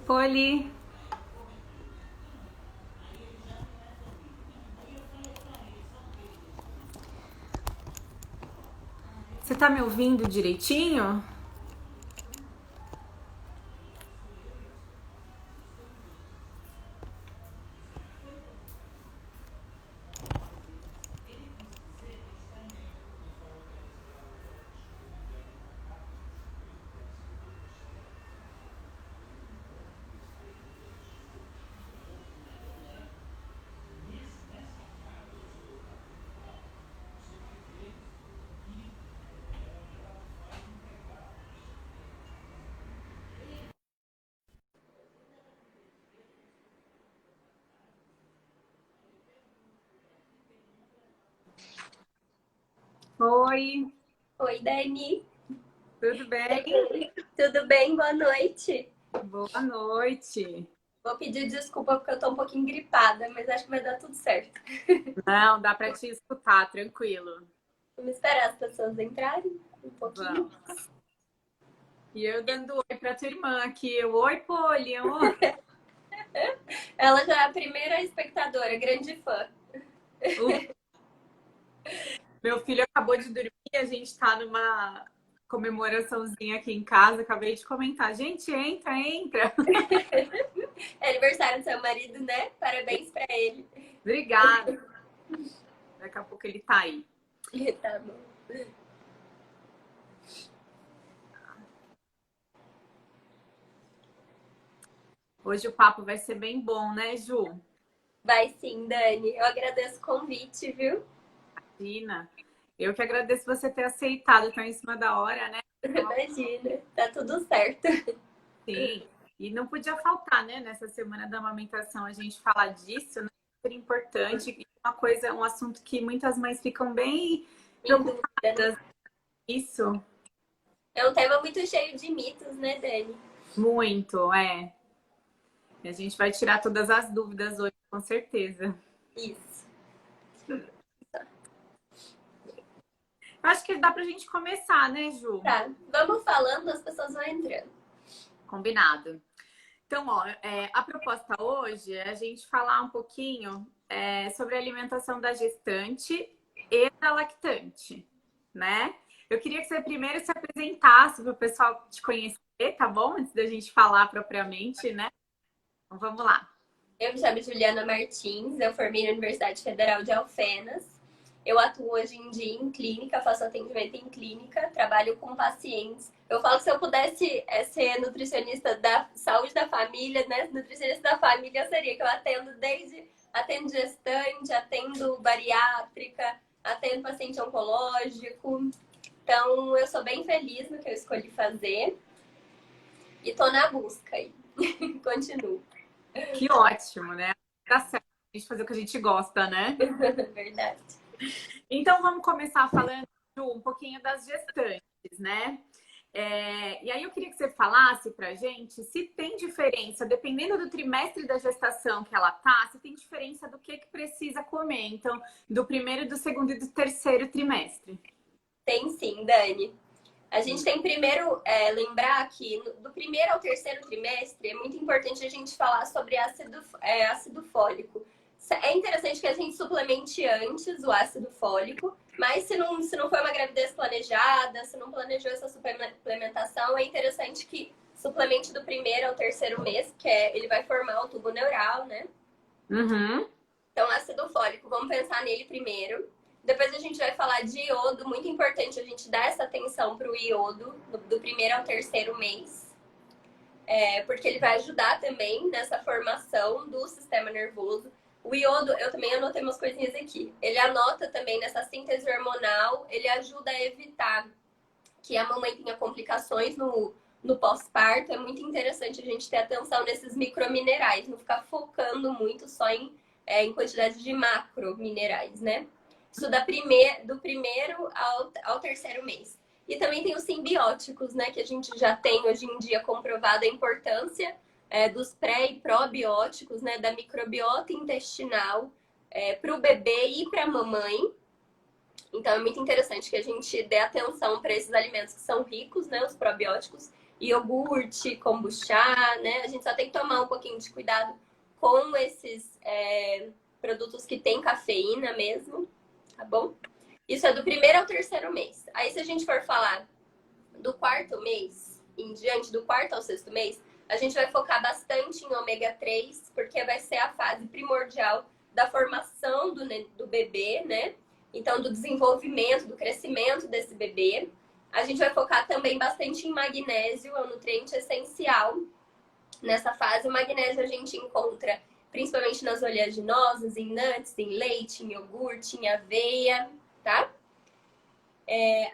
Poli, você tá me ouvindo direitinho? Oi, Oi, Dani. tudo bem? Tudo bem? Boa noite. Boa noite. Vou pedir desculpa porque eu tô um pouquinho gripada, mas acho que vai dar tudo certo. Não, dá pra te escutar, tranquilo. Vamos esperar as pessoas entrarem um pouquinho. Vamos. E eu dando oi pra tua irmã aqui. Oi, Poli. Oi. Ela já é a primeira espectadora, grande fã. O meu filho acabou de dormir, a gente tá numa comemoraçãozinha aqui em casa. Acabei de comentar. Gente, entra, entra. É aniversário do seu marido, né? Parabéns pra ele. Obrigada. Daqui a pouco ele tá aí. Tá bom. Hoje o papo vai ser bem bom, né, Ju? Vai sim, Dani. Eu agradeço o convite, viu? Imagina. Eu que agradeço você ter aceitado, tão em cima da hora, né? Imagina. Tá tudo certo. Sim. E não podia faltar, né? Nessa semana da amamentação, a gente falar disso, né? Super importante. E uma coisa, um assunto que muitas mães ficam bem Sem dúvida, né? preocupadas. Isso, É um tema muito cheio de mitos, né, Dani? muito, é. E a gente vai tirar todas as dúvidas hoje, com certeza. Isso. Eu acho que dá pra gente começar, né, Ju? Tá. Vamos falando, as pessoas vão entrando. Combinado. Então, ó, a proposta hoje é a gente falar um pouquinho sobre a alimentação da gestante e da lactante, né? Eu queria que você primeiro se apresentasse para o pessoal te conhecer, tá bom? Antes da gente falar propriamente, né? Então, vamos lá. Eu me chamo Juliana Martins, eu formei na Universidade Federal de Alfenas. Eu atuo hoje em dia em clínica, faço atendimento em clínica, trabalho com pacientes. Eu falo que se eu pudesse ser nutricionista da saúde da família, né? Nutricionista da família seria que eu atendo gestante, atendo bariátrica, atendo paciente oncológico. Então, eu sou bem feliz no que eu escolhi fazer e tô na busca aí. Continuo. Que ótimo, né? Tá certo a gente fazer o que a gente gosta, né? Verdade. Então, vamos começar falando Ju, um pouquinho das gestantes, né? E aí eu queria que você falasse pra gente se tem diferença, dependendo do trimestre da gestação que ela tá, se tem diferença do que precisa comer. Então, do primeiro, do segundo e do terceiro trimestre. Tem sim, Dani. A gente tem primeiro lembrar que do primeiro ao terceiro trimestre é muito importante a gente falar sobre ácido fólico. É interessante que a gente suplemente antes o ácido fólico, mas se não foi uma gravidez planejada, se não planejou essa suplementação, é interessante que suplemente do primeiro ao terceiro mês, ele vai formar o tubo neural, né? Uhum. Então, ácido fólico, vamos pensar nele primeiro. Depois a gente vai falar de iodo, muito importante a gente dar essa atenção para o iodo do primeiro ao terceiro mês, porque ele vai ajudar também nessa formação do sistema nervoso. O iodo, eu também anotei umas coisinhas aqui. Ele anota também nessa síntese hormonal, ele ajuda a evitar que a mamãe tenha complicações no pós-parto. É muito interessante a gente ter atenção nesses microminerais, não ficar focando muito só em quantidade de macrominerais, né? Isso do primeiro ao terceiro mês. E também tem os simbióticos, né? Que a gente já tem hoje em dia comprovado a importância dos pré e probióticos, né? Da microbiota intestinal para o bebê e para a mamãe. Então é muito interessante que a gente dê atenção para esses alimentos que são ricos, né? Os probióticos, iogurte, kombucha, né? A gente só tem que tomar um pouquinho de cuidado com esses produtos que têm cafeína mesmo, tá bom? Isso é do primeiro ao terceiro mês. Aí, se a gente for falar do quarto mês em diante, do quarto ao sexto mês, a gente vai focar bastante em ômega 3, porque vai ser a fase primordial da formação do bebê, né? Então, do desenvolvimento, do crescimento desse bebê. A gente vai focar também bastante em magnésio, é um nutriente essencial. Nessa fase, o magnésio a gente encontra principalmente nas oleaginosas, em nuts, em leite, em iogurte, em aveia, tá?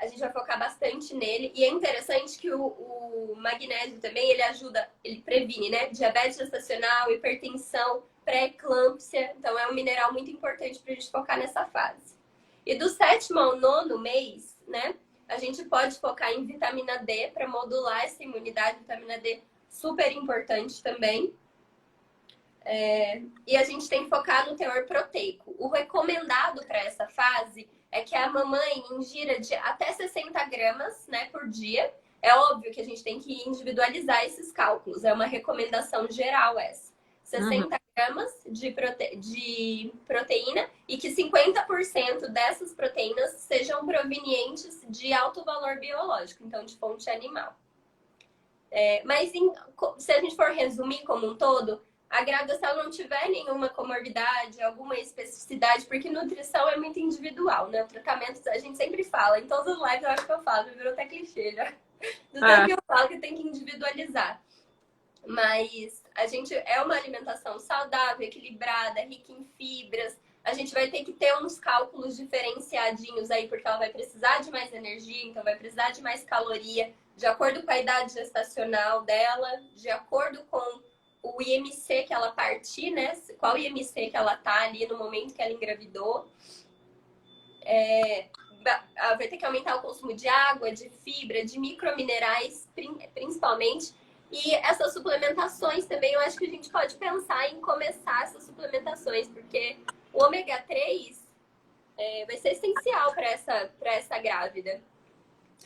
A gente vai focar bastante nele. E é interessante que o magnésio também, ele ajuda, ele previne, né? Diabetes gestacional, hipertensão, pré-eclâmpsia. Então, é um mineral muito importante para a gente focar nessa fase. E do sétimo ao nono mês, né? A gente pode focar em vitamina D para modular essa imunidade. Vitamina D super importante também. E a gente tem que focar no teor proteico. O recomendado para essa fase é que a mamãe ingira de até 60 gramas, né, por dia. É óbvio que a gente tem que individualizar esses cálculos. É uma recomendação geral essa. 60 gramas de proteína e que 50% dessas proteínas sejam provenientes de alto valor biológico, então de fonte animal. Mas se a gente for resumir como um todo, a grávida, se ela não tiver nenhuma comorbidade, alguma especificidade, porque nutrição é muito individual, né? O tratamento, a gente sempre fala, em todas as lives eu acho que eu falo, virou até clichê já. Do tanto que eu falo que tem que individualizar. Mas a gente é uma alimentação saudável, equilibrada, rica em fibras. A gente vai ter que ter uns cálculos diferenciadinhos aí, porque ela vai precisar de mais energia, então vai precisar de mais caloria, de acordo com a idade gestacional dela, de acordo com o IMC que ela partir, né? Qual IMC que ela tá ali no momento que ela engravidou. Vai ter que aumentar o consumo de água, de fibra, de microminerais, principalmente. E essas suplementações também, eu acho que a gente pode pensar em começar essas suplementações, porque o ômega 3 vai ser essencial para essa grávida.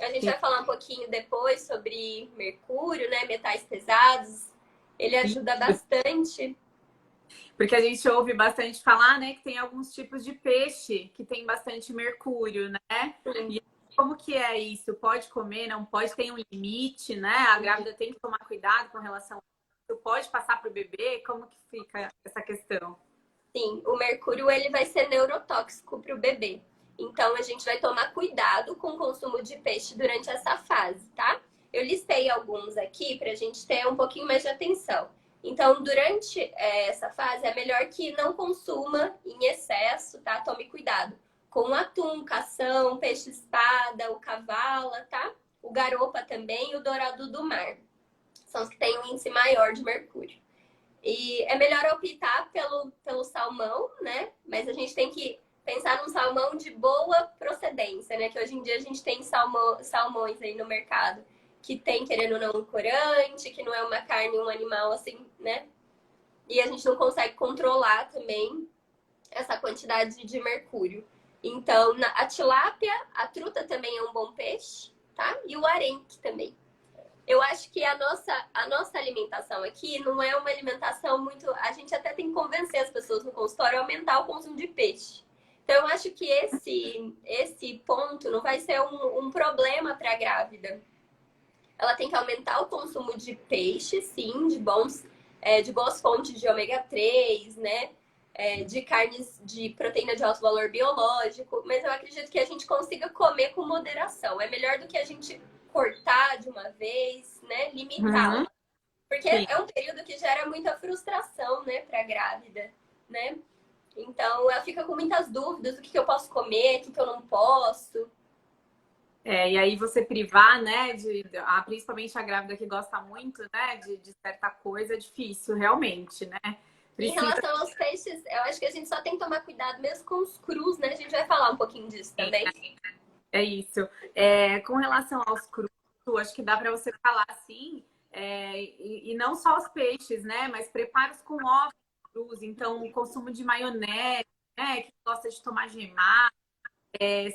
A gente vai falar um pouquinho depois sobre mercúrio, né? Metais pesados. Ele ajuda bastante. Porque a gente ouve bastante falar, né, que tem alguns tipos de peixe que tem bastante mercúrio, né? E como que é isso? Pode comer, não pode? Tem um limite, né? A grávida tem que tomar cuidado com relação a isso. Pode passar para o bebê? Como que fica essa questão? Sim, o mercúrio ele vai ser neurotóxico para o bebê. Então, a gente vai tomar cuidado com o consumo de peixe durante essa fase, tá? Eu listei alguns aqui para a gente ter um pouquinho mais de atenção. Então, durante essa fase, é melhor que não consuma em excesso, tá? Tome cuidado com o atum, cação, peixe-espada, o cavala, tá? O garopa também e o dourado do mar. São os que têm um índice maior de mercúrio. E é melhor optar pelo salmão, né? Mas a gente tem que pensar num salmão de boa procedência, né? Que hoje em dia a gente tem salmões aí no mercado que tem, querendo ou não, um corante, que não é uma carne, um animal assim, né? E a gente não consegue controlar também essa quantidade de mercúrio. Então, a tilápia, a truta também é um bom peixe, tá? E o arenque também. Eu acho que a nossa alimentação aqui não é uma alimentação muito... A gente até tem que convencer as pessoas no consultório a aumentar o consumo de peixe. Então, eu acho que esse ponto não vai ser um problema para a grávida. Ela tem que aumentar o consumo de peixe, sim, de boas fontes de ômega 3, né? De carnes de proteína de alto valor biológico. Mas eu acredito que a gente consiga comer com moderação. É melhor do que a gente cortar de uma vez, né? Limitar. Porque é um período que gera muita frustração, né, para a grávida, né? Então, ela fica com muitas dúvidas do que eu posso comer, o que eu não posso. E aí você privar, né, principalmente a grávida que gosta muito, né, de certa coisa, é difícil, realmente, né? Em relação aos peixes, eu acho que a gente só tem que tomar cuidado mesmo com os crus, né? A gente vai falar um pouquinho disso também. É isso. Com relação aos crus, acho que dá para você falar assim, e não só os peixes, né, mas preparos com ovos crus, então o consumo de maionese, né, que gosta de tomar gemar,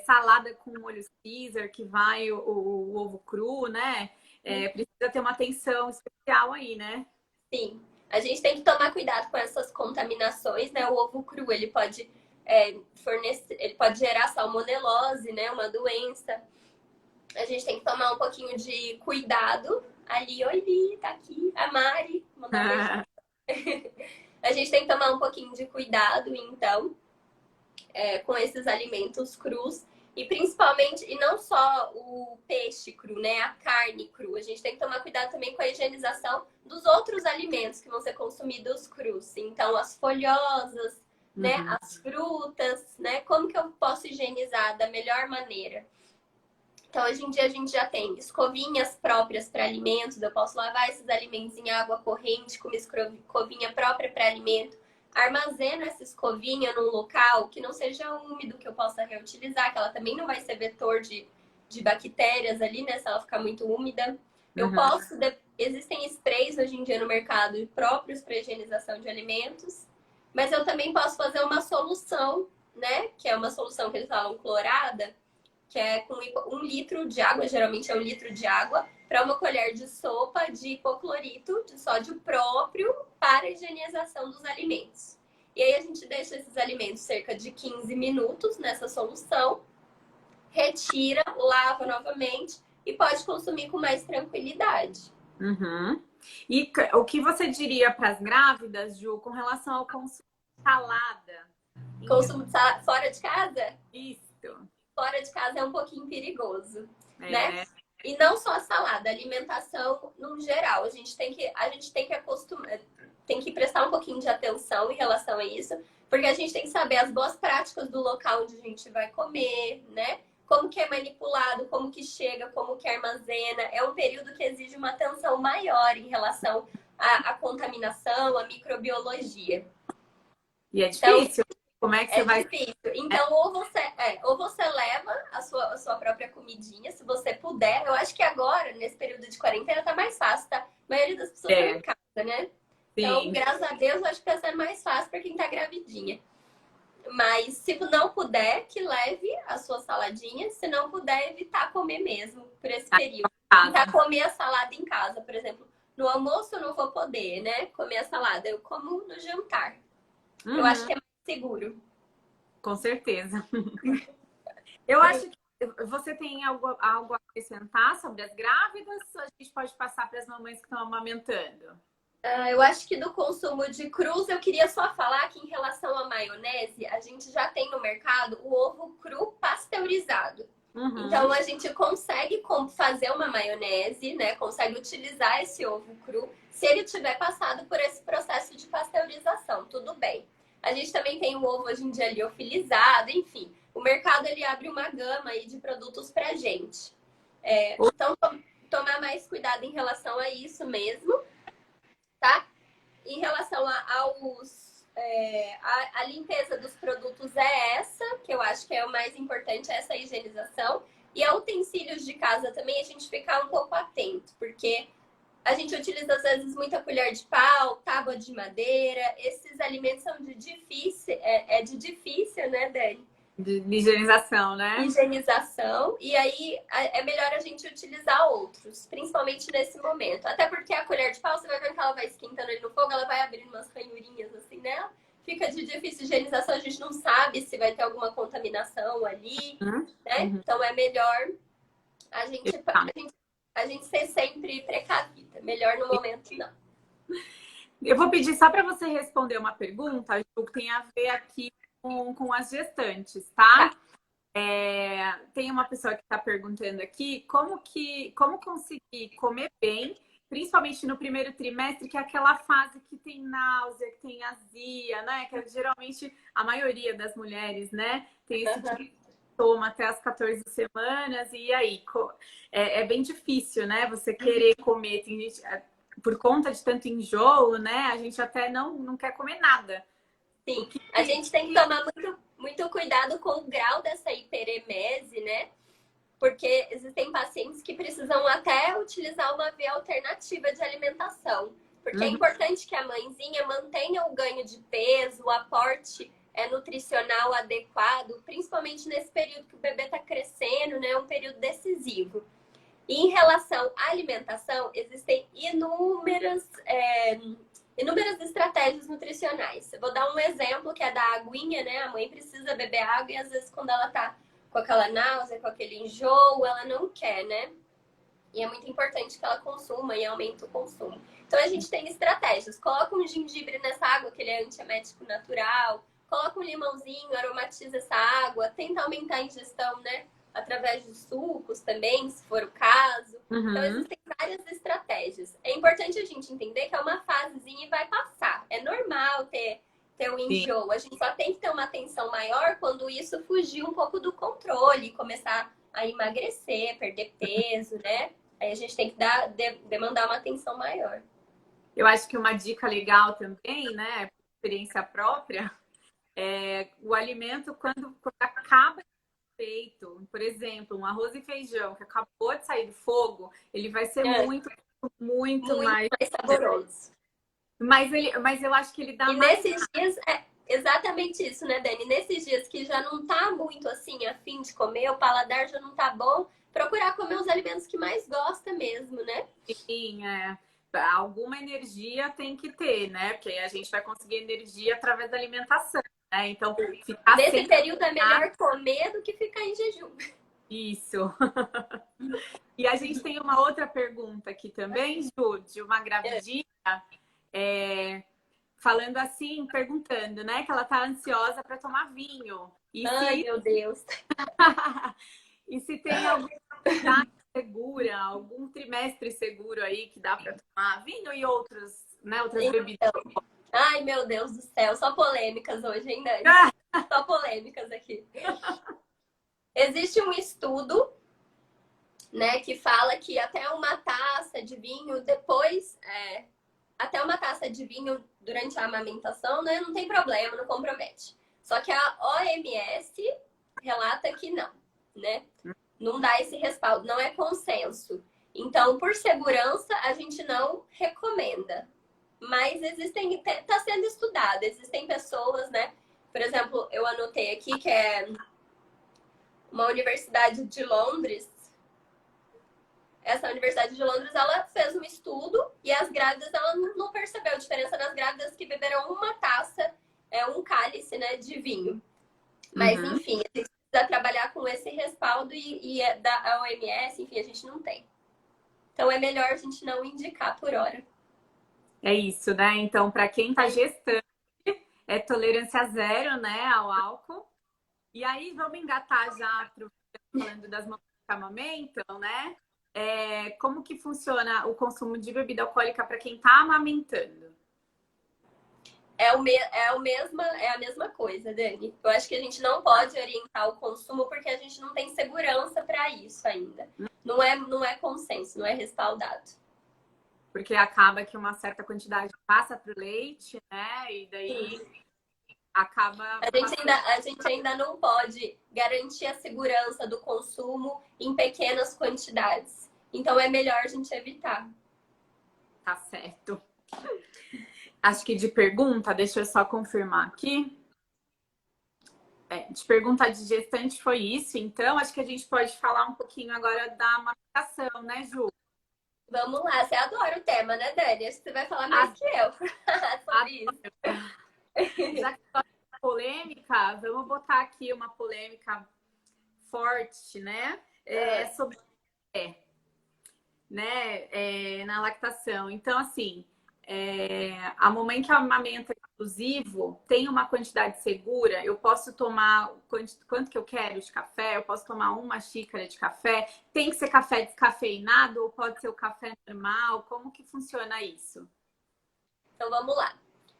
salada com molho Caesar, que vai o ovo cru, né? precisa ter uma atenção especial aí, né? Sim. A gente tem que tomar cuidado com essas contaminações, né? O ovo cru, ele pode ele pode gerar salmonelose, né? Uma doença. A gente tem que tomar um pouquinho de cuidado. Ali, oi, Li, tá aqui. A Mari, mandar um beijo. A gente tem que tomar um pouquinho de cuidado, então, com esses alimentos crus. E principalmente, e não só o peixe cru, né? A carne cru. A gente tem que tomar cuidado também com a higienização dos outros alimentos que vão ser consumidos crus. Então, as folhosas, né? As frutas, né? Como que eu posso higienizar da melhor maneira? Então, hoje em dia, a gente já tem escovinhas próprias para alimentos. Eu posso lavar esses alimentos em água corrente com uma escovinha própria para alimento. Armazeno essa escovinha num local que não seja úmido, que eu possa reutilizar, que ela também não vai ser vetor de bactérias ali, né? Se ela ficar muito úmida. Eu posso... Existem sprays hoje em dia no mercado próprios para higienização de alimentos. Mas eu também posso fazer uma solução, né? Que é uma solução que eles falam clorada, que é com 1 litro de água, geralmente é 1 litro de água, para uma colher de sopa de hipoclorito de sódio próprio para a higienização dos alimentos. E aí a gente deixa esses alimentos cerca de 15 minutos nessa solução, retira, lava novamente e pode consumir com mais tranquilidade. E o que você diria para as grávidas, Ju, com relação ao consumo de salada? Consumo de salada fora de casa? Isso. Fora de casa é um pouquinho perigoso, né? E não só a salada, a alimentação no geral. A gente tem que acostumar, tem que prestar um pouquinho de atenção em relação a isso, porque a gente tem que saber as boas práticas do local onde a gente vai comer, né? Como que é manipulado, como que chega, como que armazena. É um período que exige uma atenção maior em relação à contaminação, à microbiologia. E é difícil. Então, como é que você vai... difícil. Então, ou você leva a sua própria comidinha, se você puder. Eu acho que agora, nesse período de quarentena, tá mais fácil, tá? A maioria das pessoas estão em casa, né? Sim. Então, graças a Deus, eu acho que tá sendo mais fácil para quem tá gravidinha. Mas, se não puder, que leve a sua saladinha. Se não puder, evitar comer mesmo por esse período. Evitar comer a salada em casa, por exemplo. No almoço eu não vou poder, né? Comer a salada. Eu como no jantar. Eu acho que é seguro. Com certeza. Eu acho que você tem algo a acrescentar sobre as grávidas ou a gente pode passar para as mamães que estão amamentando? Eu acho que do consumo de crus, eu queria só falar que em relação à maionese, a gente já tem no mercado o ovo cru pasteurizado. Então, a gente consegue fazer uma maionese, né? Consegue utilizar esse ovo cru se ele tiver passado por esse processo de pasteurização. Tudo bem. A gente também tem o ovo hoje em dia liofilizado, enfim. O mercado, ele abre uma gama aí de produtos pra gente. Então, tomar mais cuidado em relação a isso mesmo, tá? Em relação a limpeza dos produtos é essa, que eu acho que é o mais importante, essa higienização. E a utensílios de casa também, a gente ficar um pouco atento, porque... A gente utiliza, às vezes, muita colher de pau, tábua de madeira. Esses alimentos são de difícil, né, Dani? De higienização, né? Higienização. E aí, é melhor a gente utilizar outros, principalmente nesse momento. Até porque a colher de pau, você vai ver que ela vai esquentando ali no fogo, ela vai abrindo umas ranhurinhas assim nela. Fica de difícil higienização, a gente não sabe se vai ter alguma contaminação ali, né? Então, é melhor a gente ser sempre precavida. Melhor no momento, não. Eu vou pedir só para você responder uma pergunta, Ju, que tem a ver aqui com as gestantes, tá? Tem uma pessoa que está perguntando aqui como conseguir comer bem, principalmente no primeiro trimestre, que é aquela fase que tem náusea, que tem azia, né? Que geralmente a maioria das mulheres, né, tem esse tipo toma até as 14 semanas, e aí? É bem difícil, né? Você querer comer. Tem gente, por conta de tanto enjoo, né? A gente até não quer comer nada. Sim, a gente tem que tomar muito cuidado com o grau dessa hiperemese, né? Porque existem pacientes que precisam até utilizar uma via alternativa de alimentação. Porque é importante que a mãezinha mantenha o ganho de peso, o aporte nutricional adequado, principalmente nesse período que o bebê está crescendo, né? Um período decisivo. E em relação à alimentação, existem inúmeras estratégias nutricionais. Eu vou dar um exemplo que é da aguinha, né? A mãe precisa beber água e às vezes quando ela tá com aquela náusea, com aquele enjoo, ela não quer, né? E é muito importante que ela consuma e aumente o consumo. Então a gente tem estratégias. Coloca um gengibre nessa água, que ele é antiemético natural. Coloca um limãozinho, aromatiza essa água. Tenta aumentar a ingestão, né? Através de sucos também, se for o caso. Então existem várias estratégias. É importante a gente entender que é uma fasezinha e vai passar. É normal ter o enjoo. A gente só tem que ter uma atenção maior quando isso fugir um pouco do controle, começar a emagrecer, perder peso, né? Aí a gente tem que demandar uma atenção maior. Eu acho que uma dica legal também, né, por experiência própria, é o alimento quando acaba de ser feito, por exemplo, um arroz e feijão que acabou de sair do fogo, ele vai ser muito mais saboroso. Mas eu acho que ele dá e mais... nesses dias, é exatamente isso, né, Dani? Nesses dias que já não tá muito assim, a fim de comer, o paladar já não tá bom, procurar comer os alimentos que mais gosta mesmo, né? Sim, alguma energia tem que ter, né? Porque a gente vai conseguir energia através da alimentação, né? Então, ficar nesse período é melhor comer do que ficar em jejum. Isso. E a gente tem uma outra pergunta aqui também, Ju, de uma gravidinha, falando assim, perguntando, né? Que ela tá ansiosa para tomar vinho. Ai, meu Deus. E se tem alguma idade segura, algum trimestre seguro aí que dá para tomar vinho e outras bebidas? Ai, meu Deus do céu. Só polêmicas hoje, hein, Dani? Só polêmicas aqui. Existe um estudo, né, que fala que até uma taça de vinho até uma taça de vinho durante a amamentação, né, não tem problema, não compromete. Só que a OMS relata que não, né? Não dá esse respaldo, não é consenso. Então, por segurança, a gente não recomenda. Mas está sendo estudado, existem pessoas, né? Por exemplo, eu anotei aqui que é uma universidade de Londres. Essa universidade de Londres, ela fez um estudo e as grávidas, ela não percebeu a diferença nas grávidas que beberam uma taça, um cálice, né, de vinho. Mas, enfim, a gente precisa trabalhar com esse respaldo e da OMS, enfim, a gente não tem. Então, é melhor a gente não indicar por hora. É isso, né? Então, para quem tá gestante, é tolerância zero, né, ao álcool. E aí, vamos engatar já, falando das mamães que amamentam, né? Como que funciona o consumo de bebida alcoólica para quem tá amamentando? É a mesma coisa, Dani. Eu acho que a gente não pode orientar o consumo porque a gente não tem segurança para isso ainda. Não é consenso, não é respaldado. Porque acaba que uma certa quantidade passa para o leite, né? E daí acaba... A gente ainda não pode garantir a segurança do consumo em pequenas quantidades. Então é melhor a gente evitar. Tá certo. Acho que de pergunta, deixa eu só confirmar aqui. De pergunta de gestante foi isso. Então, acho que a gente pode falar um pouquinho agora da amamentação, né, Ju? Vamos lá, você adora o tema, né, Dani? Acho que você vai falar mais que eu sobre isso. Já que tá polêmica, vamos botar aqui uma polêmica forte, né? Sobre né? Na lactação. Então, assim, a mamãe que amamenta exclusivo tem uma quantidade segura. Eu posso tomar quanto que eu quero de café? Eu posso tomar uma xícara de café? Tem que ser café descafeinado ou pode ser o café normal? Como que funciona isso? Então, vamos lá.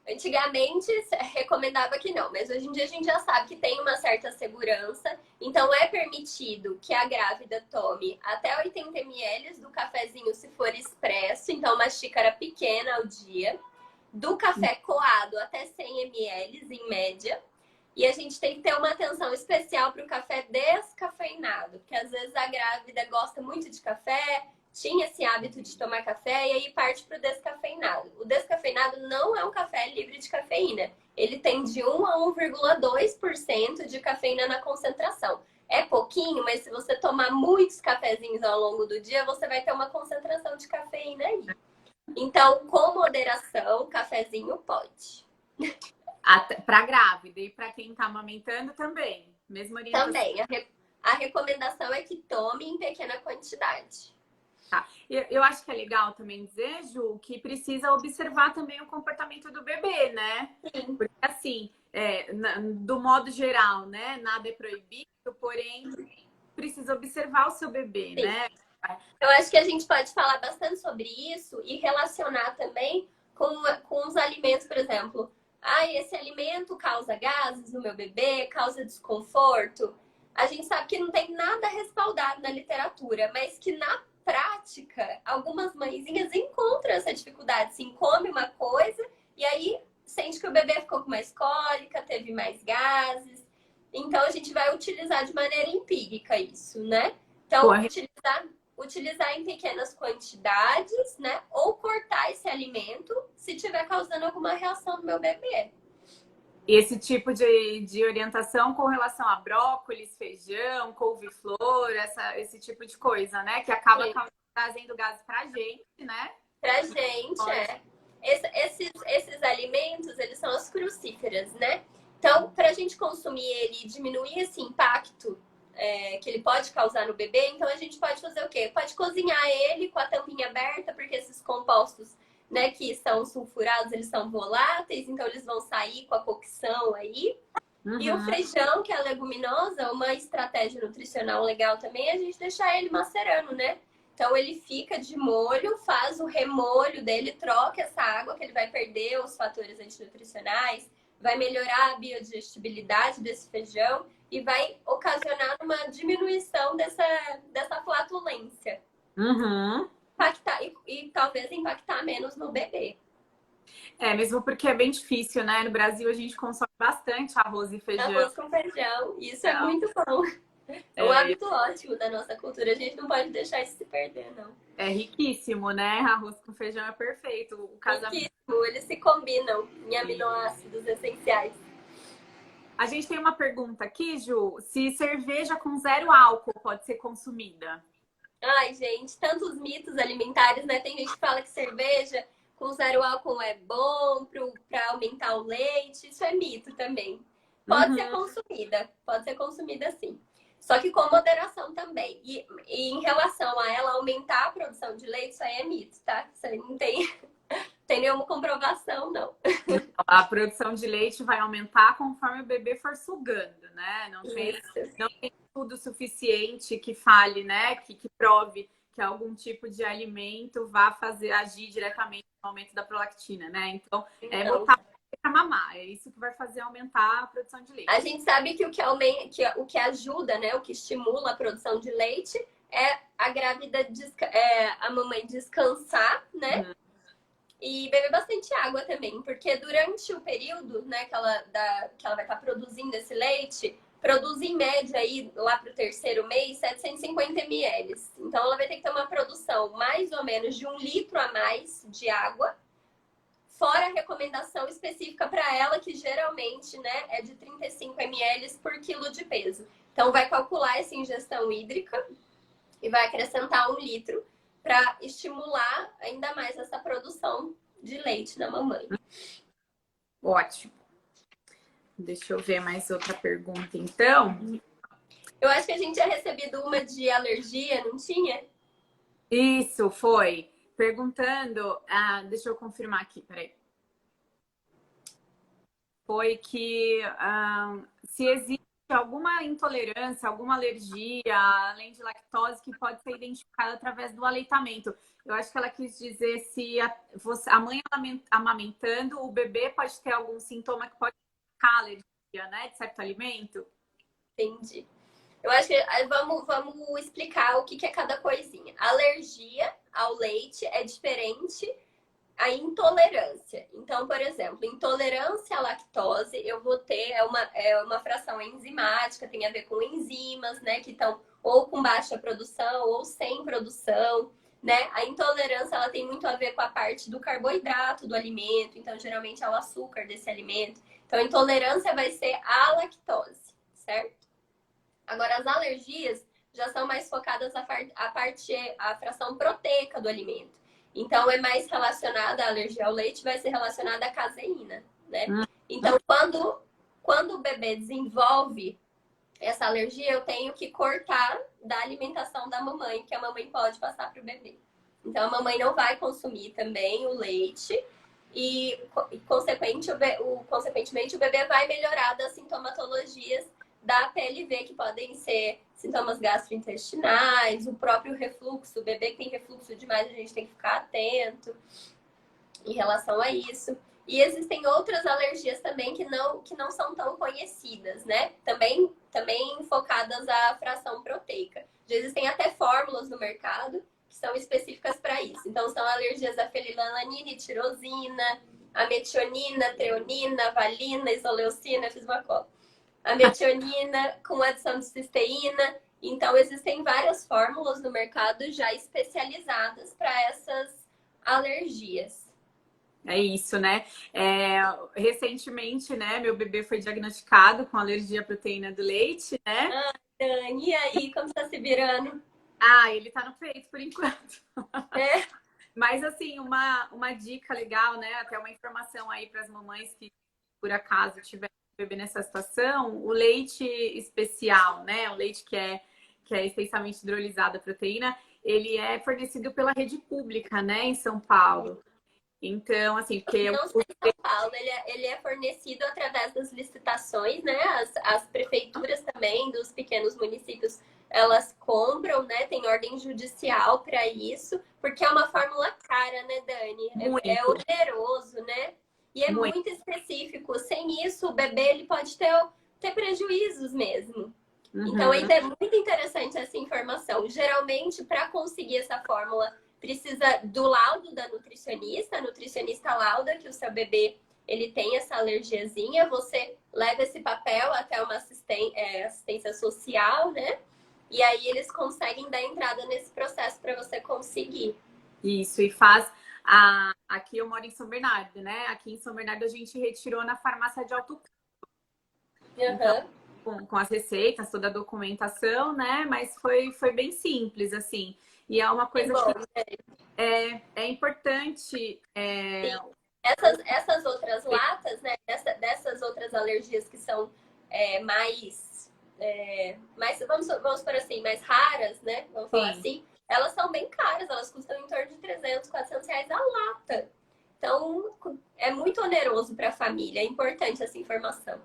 Antigamente, recomendava que não, mas hoje em dia a gente já sabe que tem uma certa segurança. Então, é permitido que a grávida tome até 80 ml do cafezinho se for expresso, então uma xícara pequena ao dia. Do café coado até 100 ml, em média. E a gente tem que ter uma atenção especial para o café descafeinado, porque às vezes a grávida gosta muito de café, tinha esse hábito de tomar café e aí parte para o descafeinado. O descafeinado não é um café livre de cafeína. Ele tem de 1 a 1,2% de cafeína na concentração. é pouquinho, mas se você tomar muitos cafezinhos ao longo do dia, você vai ter uma concentração de cafeína aí. Então, com moderação, cafezinho pode. Para grávida e para quem está amamentando também. Mesma orientação. Também. A recomendação é que tome em pequena quantidade. Tá. Eu acho que é legal também dizer, Ju, que precisa observar também o comportamento do bebê, né? Sim. Porque assim, do modo geral, né? Nada é proibido, porém precisa observar o seu bebê, Sim. né? Eu acho que a gente pode falar bastante sobre isso e relacionar também com os alimentos, por exemplo. Esse alimento causa gases no meu bebê, causa desconforto. A gente sabe que não tem nada respaldado na literatura, mas que na prática, algumas mãezinhas encontram essa dificuldade. Assim, come uma coisa e aí sente que o bebê ficou com mais cólica, teve mais gases. Então, a gente vai utilizar de maneira empírica isso, né? Então, utilizar em pequenas quantidades, né? Ou cortar esse alimento se estiver causando alguma reação no meu bebê. Esse tipo de orientação com relação a brócolis, feijão, couve-flor, esse tipo de coisa, né? Que acaba trazendo gases pra gente, né? Pra gente, Esses alimentos, eles são as crucíferas, né? Então, pra gente consumir ele e diminuir esse impacto que ele pode causar no bebê, então a gente pode fazer o quê? Pode cozinhar ele com a tampinha aberta, porque esses compostos, né, que são sulfurados, eles são voláteis, então eles vão sair com a cocção aí. Uhum. E o feijão, que é a leguminosa, uma estratégia nutricional legal também é a gente deixar ele macerando, né? Então ele fica de molho, faz o remolho dele, troca essa água que ele vai perder os fatores antinutricionais, vai melhorar a biodigestibilidade desse feijão e vai ocasionar uma diminuição dessa flatulência. Uhum. E talvez impactar menos no bebê. Mesmo porque é bem difícil, né? No Brasil a gente consome bastante arroz e feijão. Arroz com feijão, isso é muito bom. É um hábito ótimo da nossa cultura, a gente não pode deixar isso se perder, não. É riquíssimo, né? Arroz com feijão é perfeito. O casamento... Riquíssimo, eles se combinam em aminoácidos essenciais. A gente tem uma pergunta aqui, Ju. Se cerveja com 0 álcool pode ser consumida? Ai, gente, tantos mitos alimentares, né? Tem gente que fala que cerveja com 0 álcool é bom para aumentar o leite. Isso é mito também. Pode ser consumida sim. Só que com moderação também. E em relação a ela aumentar a produção de leite, isso aí é mito, tá? Isso aí não tem nenhuma comprovação, não. A produção de leite vai aumentar conforme o bebê for sugando, né? Não tem estudo suficiente que fale, né? Que prove que algum tipo de alimento vá agir diretamente no aumento da prolactina, né? Então, botar para mamar. É isso que vai fazer aumentar a produção de leite. A gente sabe que o que ajuda, né? O que estimula a produção de leite é a grávida, a mamãe descansar, né? Uhum. E beber bastante água também, porque durante o período, né, que ela vai estar produzindo esse leite, produz em média aí, lá para o 3º mês, 750 ml. Então ela vai ter que ter uma produção mais ou menos de 1 litro a mais de água, fora a recomendação específica para ela, que geralmente, né, é de 35 ml por quilo de peso. Então vai calcular essa ingestão hídrica e vai acrescentar 1 litro para estimular ainda mais essa produção de leite na mamãe. Ótimo. Deixa eu ver mais outra pergunta, então. Eu acho que a gente tinha recebido uma de alergia, não tinha? Isso, foi. Perguntando... deixa eu confirmar aqui, peraí. Foi que se existe alguma intolerância, alguma alergia, além de lactose, que pode ser identificada através do aleitamento. Eu acho que ela quis dizer se a mãe amamentando, o bebê pode ter algum sintoma que pode indicar alergia, né, de certo alimento. Entendi. Eu acho que vamos explicar o que é cada coisinha. A alergia ao leite é diferente a intolerância. Então, por exemplo, intolerância à lactose, eu vou ter, é uma fração enzimática, tem a ver com enzimas, né, que estão ou com baixa produção ou sem produção, né? A intolerância, ela tem muito a ver com a parte do carboidrato do alimento, então, geralmente, é o açúcar desse alimento. Então, a intolerância vai ser à lactose, certo? Agora, as alergias já são mais focadas a fração proteica do alimento. Então, é mais relacionada, a alergia ao leite vai ser relacionada à caseína, né? Então, quando o bebê desenvolve essa alergia, eu tenho que cortar da alimentação da mamãe, que a mamãe pode passar para o bebê. Então, a mamãe não vai consumir também o leite e, consequentemente, o bebê vai melhorar das sintomatologias da PLV, que podem ser sintomas gastrointestinais, o próprio refluxo. O bebê que tem refluxo demais, a gente tem que ficar atento em relação a isso. E existem outras alergias também que não são tão conhecidas, né? Também focadas à fração proteica. Já existem até fórmulas no mercado que são específicas para isso. Então, são alergias à fenilalanina e tirosina, a metionina, treonina, valina, isoleucina, fiz uma cola. A metionina com adição de cisteína. Então, existem várias fórmulas no mercado já especializadas para essas alergias. É isso, né? Recentemente, né, meu bebê foi diagnosticado com alergia à proteína do leite, né? Ah, Dani, e aí, como está se virando? Ele tá no peito por enquanto. Mas, assim, uma dica legal, né? Até uma informação aí para as mamães que, por acaso, tiverem bebê nessa situação, o leite especial, né? O leite que é extensamente hidrolisado a proteína, ele é fornecido pela rede pública, né, em São Paulo. Então, assim, porque... Não só em São Paulo, ele é fornecido através das licitações, né? As prefeituras também dos pequenos municípios, elas compram, né? Tem ordem judicial para isso, porque é uma fórmula cara, né, Dani? É oneroso, né? E é muito específico. Sem isso, o bebê ele pode ter prejuízos mesmo. Então, ainda é muito interessante essa informação. Geralmente, para conseguir essa fórmula, precisa do laudo da nutricionista. A nutricionista lauda que o seu bebê ele tem essa alergiazinha. Você leva esse papel até uma assistência social, né? E aí eles conseguem dar entrada nesse processo para você conseguir. Isso, e faz... Aqui eu moro em São Bernardo, né? Aqui em São Bernardo a gente retirou na farmácia de alto custo. Então, com as receitas, toda a documentação, né? Mas foi bem simples, assim. E é uma coisa que é importante. Essas outras latas, né? Dessas outras alergias que são mais vamos por assim, mais raras, né? Vamos falar assim. Elas são bem caras, elas custam em torno de 300, 400 reais a lata. Então, é muito oneroso para a família. É importante essa informação.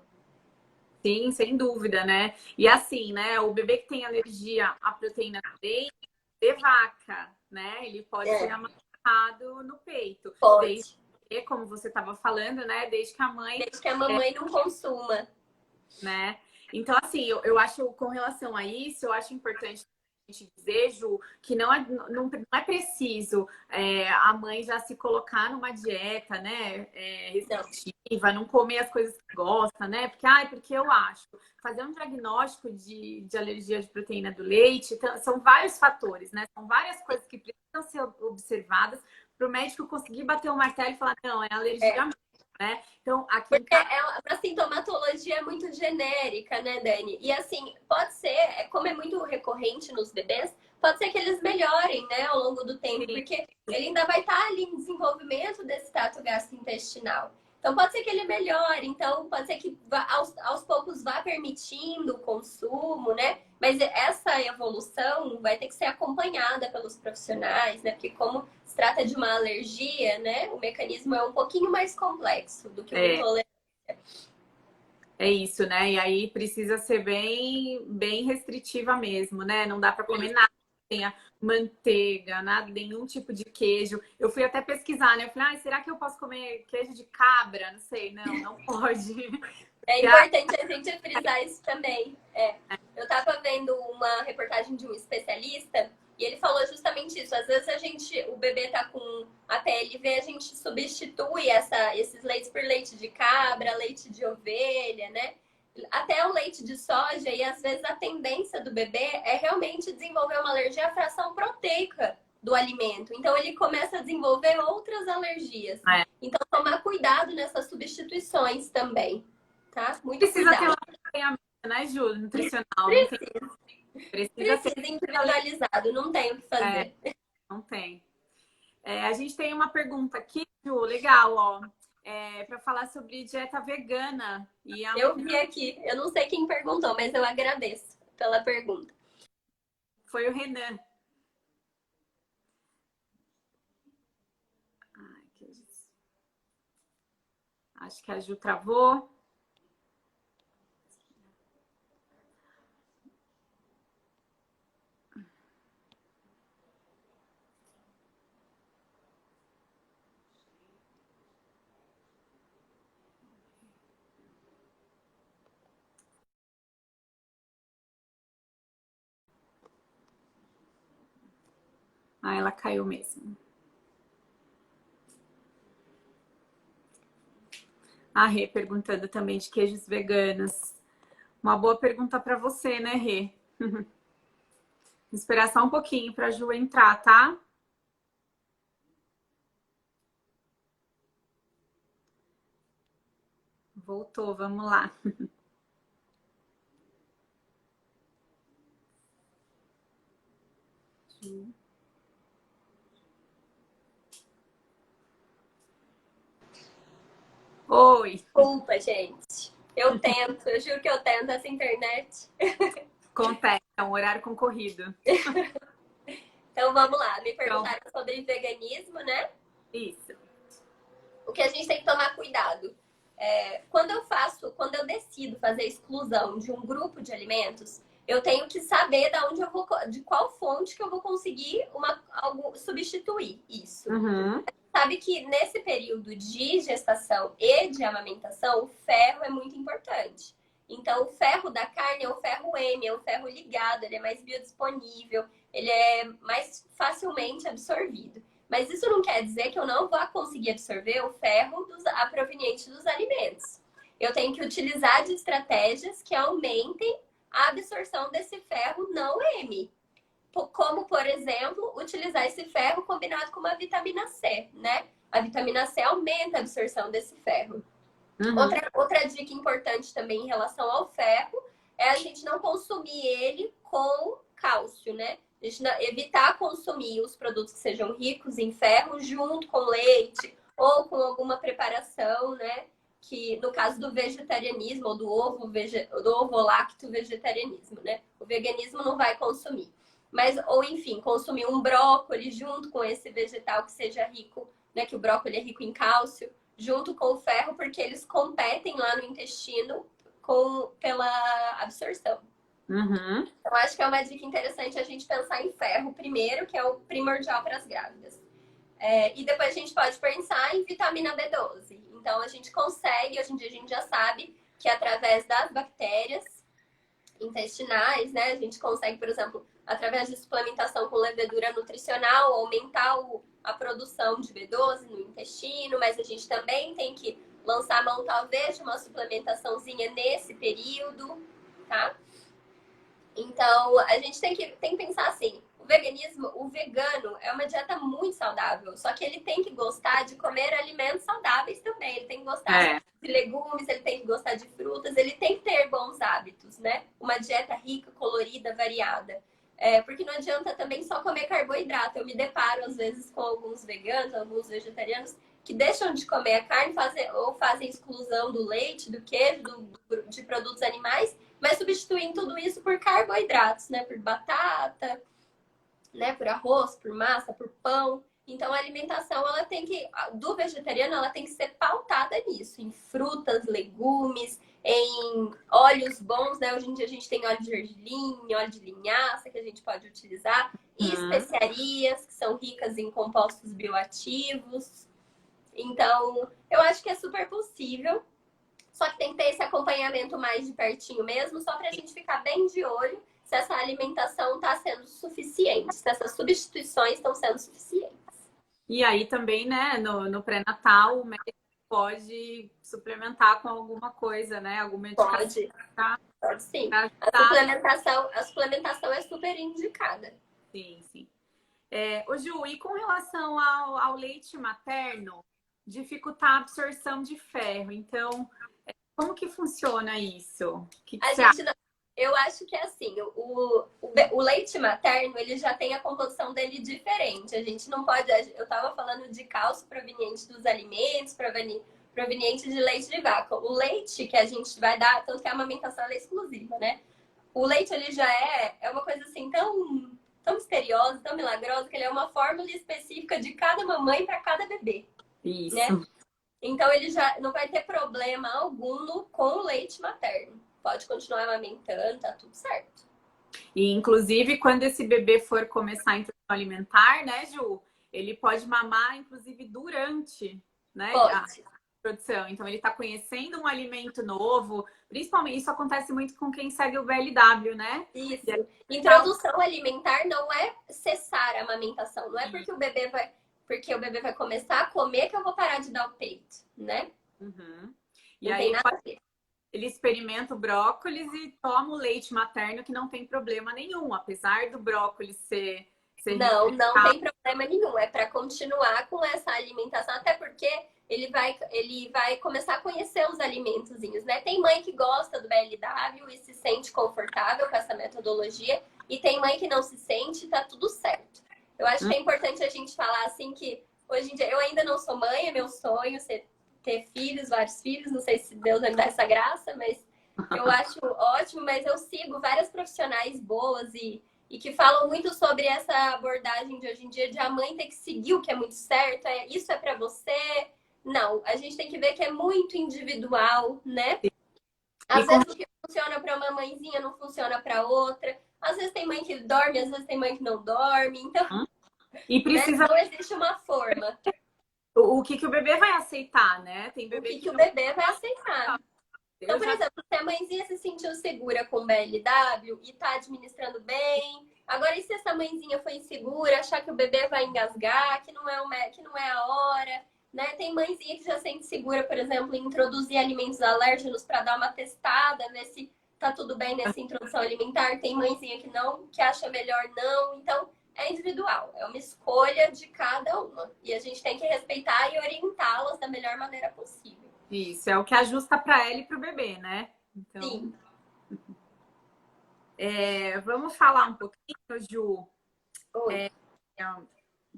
Sim, sem dúvida, né? E assim, né? O bebê que tem alergia à proteína de vaca, né? Ele pode ser amamentado no peito. Pode. Desde, como você estava falando, né? Desde que a mamãe não consuma. Né? Então, assim, eu acho, com relação a isso, eu acho importante dizer, Ju, que não é preciso a mãe já se colocar numa dieta, né, restritiva, não comer as coisas que gosta, né? Porque eu acho. Fazer um diagnóstico de alergia de proteína do leite, são vários fatores, né? São várias coisas que precisam ser observadas para o médico conseguir bater o martelo e falar, não, é alergia mesmo. Né? Então, aqui porque a sintomatologia é muito genérica, né, Dani? E assim, pode ser, como é muito recorrente nos bebês, pode ser que eles melhorem, né, ao longo do tempo, porque ele ainda vai estar ali em desenvolvimento desse trato gastrointestinal. Então, pode ser que ele melhore, então pode ser que aos poucos vá permitindo o consumo, né? Mas essa evolução vai ter que ser acompanhada pelos profissionais, né? Porque como se trata de uma alergia, né? O mecanismo é um pouquinho mais complexo do que uma intolerância. É isso, né? E aí precisa ser bem restritiva mesmo, né? Não dá para comer nada que tenha manteiga, nada, nenhum tipo de queijo. Eu fui até pesquisar, né? Eu falei, será que eu posso comer queijo de cabra? Não sei, não pode. É importante a gente frisar isso também. Eu estava vendo uma reportagem de um especialista e ele falou justamente isso. Às vezes o bebê tá com a PLV, a gente substitui esses leites por leite de cabra, leite de ovelha, né? Até o leite de soja, e às vezes a tendência do bebê é realmente desenvolver uma alergia à fração proteica do alimento. Então ele começa a desenvolver outras alergias. Então tomar cuidado nessas substituições também, tá? Muito Precisa cuidado. ter um acompanhamento, né, Ju? Nutricional. Não tem, Precisa, precisa ter. precisa individualizado, não tem o que fazer. Não tem. A gente tem uma pergunta aqui, Ju, legal, ó. Para falar sobre dieta vegana. Eu vi aqui, eu não sei quem perguntou, mas eu agradeço pela pergunta. Foi o Renan. Acho que a Ju travou. Ela caiu mesmo. A Rê perguntando também de queijos veganos. Uma boa pergunta para você, né, Rê? Esperar só um pouquinho para a Ju entrar, tá? Voltou, vamos lá. Oi. Desculpa, gente. Eu tento, eu juro que eu tento essa internet. Acontece, é um horário concorrido. Então vamos lá, me perguntaram sobre veganismo, né? Isso. O que a gente tem que tomar cuidado. Quando eu decido fazer exclusão de um grupo de alimentos, eu tenho que saber de qual fonte que eu vou conseguir substituir isso. Uhum. Sabe que nesse período de gestação e de amamentação, o ferro é muito importante. Então, o ferro da carne é o ferro M, é o ferro ligado, ele é mais biodisponível, ele é mais facilmente absorvido. Mas isso não quer dizer que eu não vá conseguir absorver o ferro proveniente dos alimentos. Eu tenho que utilizar de estratégias que aumentem a absorção desse ferro não M. Como, por exemplo, utilizar esse ferro combinado com uma vitamina C, né? A vitamina C aumenta a absorção desse ferro. Uhum. Outra dica importante também em relação ao ferro é a gente não consumir ele com cálcio, né? A gente evitar consumir os produtos que sejam ricos em ferro junto com leite ou com alguma preparação, né? Que no caso do vegetarianismo ou do ovo lacto vegetarianismo, né? O veganismo não vai consumir. Ou enfim, consumir um brócolis junto com esse vegetal que seja rico, né? Que o brócolis é rico em cálcio, junto com o ferro, porque eles competem lá no intestino pela absorção. Uhum. Então, acho que é uma dica interessante a gente pensar em ferro primeiro, que é o primordial para as grávidas. E depois a gente pode pensar em vitamina B12. Então, a gente consegue, hoje em dia a gente já sabe que através das bactérias intestinais, né, a gente consegue, por exemplo, através de suplementação com levedura nutricional, aumentar a produção de B12 no intestino, mas a gente também tem que lançar mão, talvez, de uma suplementaçãozinha nesse período, tá? Então, a gente tem que pensar assim, o vegano é uma dieta muito saudável, só que ele tem que gostar de comer alimentos saudáveis também, ele tem que gostar de legumes, ele tem que gostar de frutas, ele tem que ter bons hábitos, né? Uma dieta rica, colorida, variada. Porque não adianta também só comer carboidrato. Eu me deparo, às vezes, com alguns veganos, alguns vegetarianos, que deixam de comer a carne ou fazem exclusão do leite, do queijo, de produtos animais, mas substituem tudo isso por carboidratos, né? Por batata, né? Por arroz, por massa, por pão. Então, a alimentação, do vegetariano, ela tem que ser pautada nisso, em frutas, legumes, em óleos bons, né? Hoje em dia a gente tem óleo de gergelim, óleo de linhaça que a gente pode utilizar, e especiarias que são ricas em compostos bioativos. Então, eu acho que é super possível, só que tem que ter esse acompanhamento mais de pertinho mesmo, só pra gente ficar bem de olho se essa alimentação está sendo suficiente, se essas substituições estão sendo suficientes. E aí também, né, no pré-natal, o médico pode suplementar com alguma coisa, né? Alguma medicação. Pode sim. A suplementação é super indicada. Sim, sim. Ô Ju, e com relação ao leite materno, dificultar a absorção de ferro. Então, Como que funciona isso? O que A você acha? gente não... Eu acho que é assim, o leite materno, ele já tem a composição dele diferente. A gente não pode... Eu estava falando de cálcio proveniente dos alimentos, proveniente de leite de vaca. O leite que a gente vai dar, tanto que a amamentação é exclusiva, né? O leite, ele já é uma coisa assim tão misteriosa, tão milagrosa, que ele é uma fórmula específica de cada mamãe para cada bebê, né? Isso. Então, ele já não vai ter problema algum com o leite materno. Pode continuar amamentando, tá tudo certo. E, inclusive, quando esse bebê for começar a introdução alimentar, né, Ju? Ele pode mamar, inclusive, durante, né, a Pode. produção. Então, ele está conhecendo um alimento novo. Principalmente, isso acontece muito com quem segue o VLW, né? Isso. E aí, Introdução alimentar não é cessar a amamentação. Não é porque o bebê vai começar a comer que eu vou parar de dar o peito, né? uhum. E Não tem aí nada a ver. ele experimenta o brócolis e toma o leite materno, que não tem problema nenhum. Apesar do brócolis ser Não tem problema nenhum. É para continuar com essa alimentação, até porque ele vai começar a conhecer os alimentozinhos, né? Tem mãe que gosta do BLW e se sente confortável com essa metodologia, e tem mãe que não se sente, tá tudo certo. Eu acho que é importante a gente falar assim que hoje em dia eu ainda não sou mãe, é meu sonho ter filhos, vários filhos, não sei se Deus vai me dar essa graça, mas eu acho ótimo, mas eu sigo várias profissionais boas e que falam muito sobre essa abordagem de hoje em dia de a mãe ter que seguir o que é muito certo, isso é para você. Não, a gente tem que ver que é muito individual, né? Às vezes o que funciona para uma mãezinha não funciona para outra. Às vezes tem mãe que dorme, às vezes tem mãe que não dorme. Então, e né, precisa não existe uma forma. o que o bebê vai aceitar, né? Tem O bebê que o não... bebê vai aceitar. Então, Eu por já... exemplo, se a mãezinha se sentiu segura com o BLW e tá administrando bem, agora e se essa mãezinha foi insegura, achar que o bebê vai engasgar, que não é a hora, né? Tem mãezinha que já sente segura, por exemplo, em introduzir alimentos alérgenos para dar uma testada, ver se tá tudo bem nessa introdução alimentar. Tem mãezinha que não, que acha melhor não. Então, é individual, é uma escolha de cada uma. E a gente tem que respeitar e orientá-las da melhor maneira possível. Isso, é o que ajusta para ela e para o bebê, né? Então, Sim. Vamos falar um pouquinho, Ju, Oi.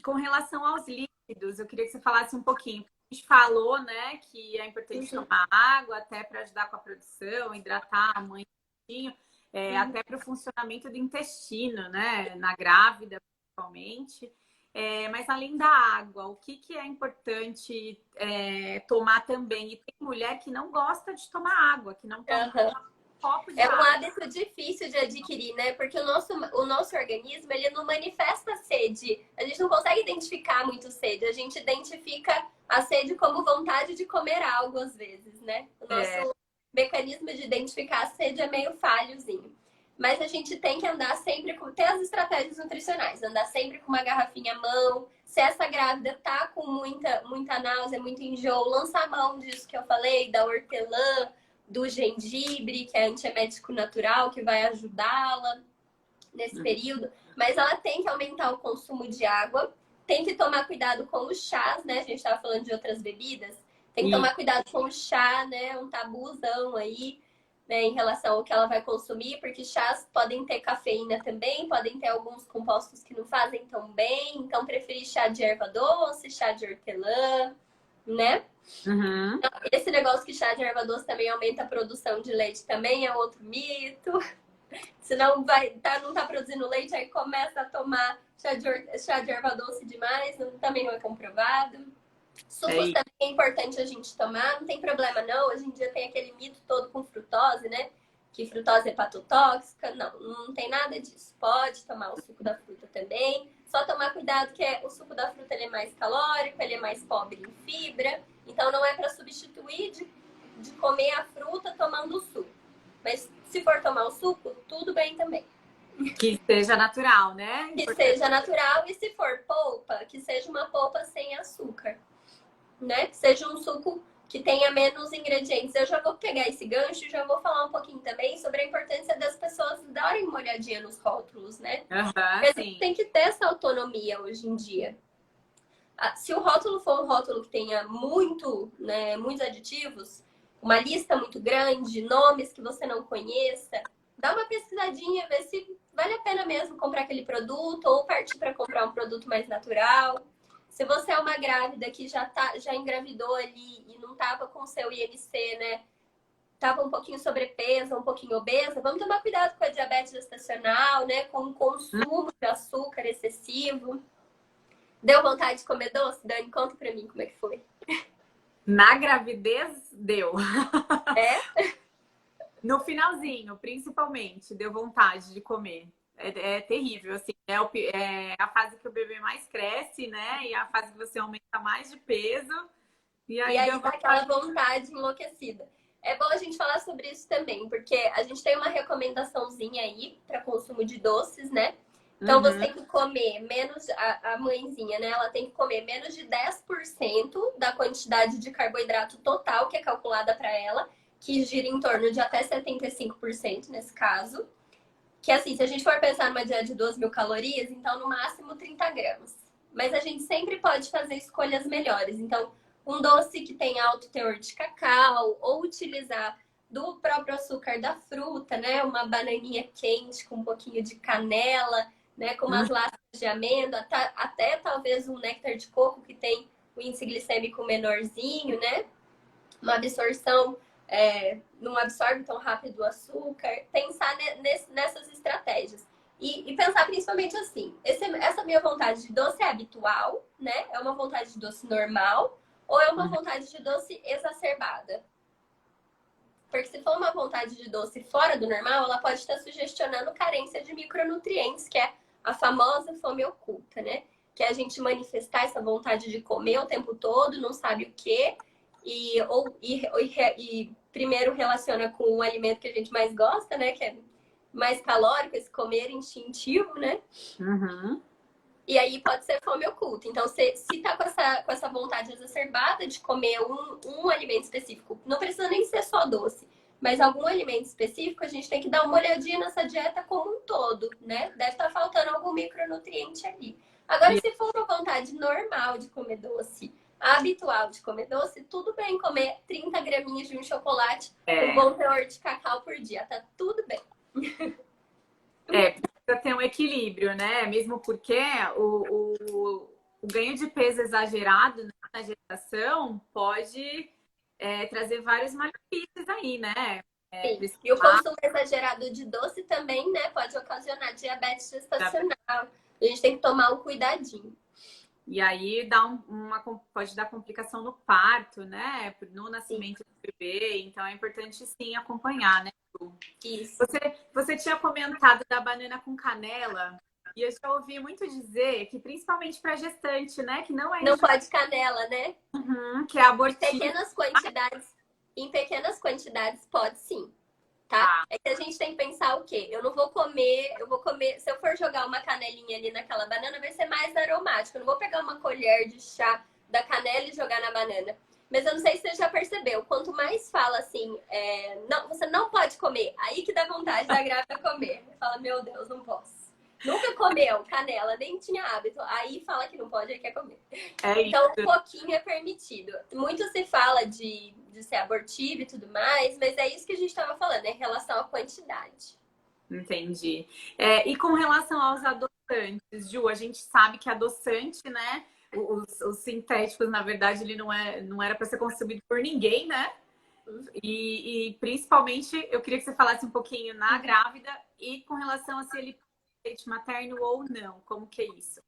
com relação aos líquidos. Eu queria que você falasse um pouquinho. A gente falou, né, que é importante tomar água até para ajudar com a produção, hidratar a mãe, até para o funcionamento do intestino, né, na grávida, principalmente. Mas além da água, o que é importante tomar também? E tem mulher que não gosta de tomar água, que não toma um copo de É um água. hábito difícil de adquirir, né? Porque o nosso organismo, ele não manifesta sede. A gente não consegue identificar muito sede. A gente identifica a sede como vontade de comer algo, às vezes, né? O nosso mecanismo de identificar a sede é meio falhozinho. Mas a gente tem que andar sempre com... Ter as estratégias nutricionais. Andar sempre com uma garrafinha à mão. Se essa grávida tá com muita náusea, muito enjoo, lança a mão disso que eu falei, da hortelã, do gengibre, que é antiemético natural, que vai ajudá-la nesse período. Mas ela tem que aumentar o consumo de água. Tem que tomar cuidado com os chás, né? A gente estava falando de outras bebidas. Tem que tomar cuidado com o chá, né? Um tabuzão aí, né? Em relação ao que ela vai consumir. Porque chás podem ter cafeína também. Podem ter alguns compostos que não fazem tão bem. Então, preferir chá de erva doce, chá de hortelã, né? Uhum. Esse negócio que chá de erva doce também aumenta a produção de leite também é outro mito. Se não não tá produzindo leite, aí começa a tomar chá de erva doce demais, também não é comprovado. Sucos também é importante a gente tomar, não tem problema não. Hoje em dia tem aquele mito todo com frutose, né? Que frutose é hepatotóxica. Não tem nada disso. Pode tomar o suco da fruta também. Só tomar cuidado que o suco da fruta ele é mais calórico, ele é mais pobre em fibra. Então não é para substituir de comer a fruta tomando o suco. Mas se for tomar o suco, tudo bem também. Que seja natural, né? Que seja natural, e se for polpa, que seja uma polpa sem açúcar, né? Que seja um suco que tenha menos ingredientes. Eu já vou pegar esse gancho e já vou falar um pouquinho também sobre a importância das pessoas darem uma olhadinha nos rótulos, né? Porque a gente tem que ter essa autonomia hoje em dia. Se o rótulo for um rótulo que tenha muitos aditivos, uma lista muito grande, nomes que você não conheça, dá uma pesquisadinha, vê se vale a pena mesmo comprar aquele produto ou partir para comprar um produto mais natural. Se você é uma grávida que já engravidou ali e não estava com seu IMC, né? Tava um pouquinho sobrepeso, um pouquinho obesa, vamos tomar cuidado com a diabetes gestacional, né? Com o consumo de açúcar excessivo. Deu vontade de comer doce? Dani, conta pra mim como é que foi. Na gravidez, deu. É? No finalzinho, principalmente, deu vontade de comer. É terrível, assim. É a fase que o bebê mais cresce, né? E a fase que você aumenta mais de peso. E E aí deu aí dá aquela vontade. vontade enlouquecida. É bom a gente falar sobre isso também, porque a gente tem uma recomendaçãozinha aí para consumo de doces, né? Então você Uhum. tem que comer menos, a mãezinha, né? Ela tem que comer menos de 10% da quantidade de carboidrato total que é calculada para ela, que gira em torno de até 75% nesse caso. Que assim, se a gente for pensar numa dieta de 12.000 calorias, então no máximo 30 gramas. Mas a gente sempre pode fazer escolhas melhores. Então, um doce que tem alto teor de cacau, ou utilizar do próprio açúcar da fruta, né? Uma bananinha quente com um pouquinho de canela, né? Com umas lascas de amêndoa, até talvez um néctar de coco que tem o índice glicêmico menorzinho, né? Uma absorção, não absorve tão rápido o açúcar, pensar nessas estratégias. E pensar principalmente assim, essa minha vontade de doce é habitual, né? É uma vontade de doce normal ou é uma vontade de doce exacerbada? Porque se for uma vontade de doce fora do normal, ela pode estar sugestionando carência de micronutrientes, que é a famosa fome oculta, né? Que é a gente manifestar essa vontade de comer o tempo todo, não sabe o quê, e primeiro relaciona com o alimento que a gente mais gosta, né? Que é mais calórico, esse comer instintivo, né? Uhum. E aí pode ser fome oculta. Então, se tá com essa vontade exacerbada de comer um alimento específico, não precisa nem ser só doce, mas algum alimento específico, a gente tem que dar uma olhadinha nessa dieta como um todo, né? Deve estar faltando algum micronutriente ali. Agora, E- se for uma vontade normal de comer doce, habitual de comer doce, tudo bem comer 30 graminhas de um chocolate com É, bom teor de cacau por dia, tá tudo bem. precisa ter um equilíbrio, né? Mesmo porque o ganho de peso exagerado, né, na gestação pode trazer vários malefícios aí, né? Sim. Precisa E o consumo exagerado de doce também, né, pode ocasionar diabetes gestacional. A gente tem que tomar um cuidadinho. E aí pode dar complicação no parto, né? No Sim, nascimento do bebê. Então é importante sim acompanhar, né? isso. Você tinha comentado da banana com canela, e eu já ouvi muito dizer que principalmente para gestante, né? Que não é Não pode canela, né? que é Em abortivo. pequenas quantidades, em pequenas quantidades pode sim, tá? Tá. É que a gente tem que pensar o quê? Eu vou comer, se eu for jogar uma canelinha ali naquela banana, vai ser mais aromático. Eu não vou pegar uma colher de chá da canela e jogar na banana. Mas eu não sei se você já percebeu, quanto mais fala assim, não, você não pode comer, aí que dá vontade da grávida comer. Fala, meu Deus, não posso. Nunca comeu canela, nem tinha hábito. Aí fala que não pode, aí quer comer. É Então, um isso. pouquinho é permitido. Muito se fala de ser abortivo e tudo mais, mas é isso que a gente estava falando, em relação à quantidade. Entendi. E com relação aos adoçantes, Ju, a gente sabe que adoçante, né? Os sintéticos, na verdade, ele não era para ser consumido por ninguém, né? E principalmente eu queria que você falasse um pouquinho na grávida e com relação a se ele pode leite materno ou não. Como que é isso?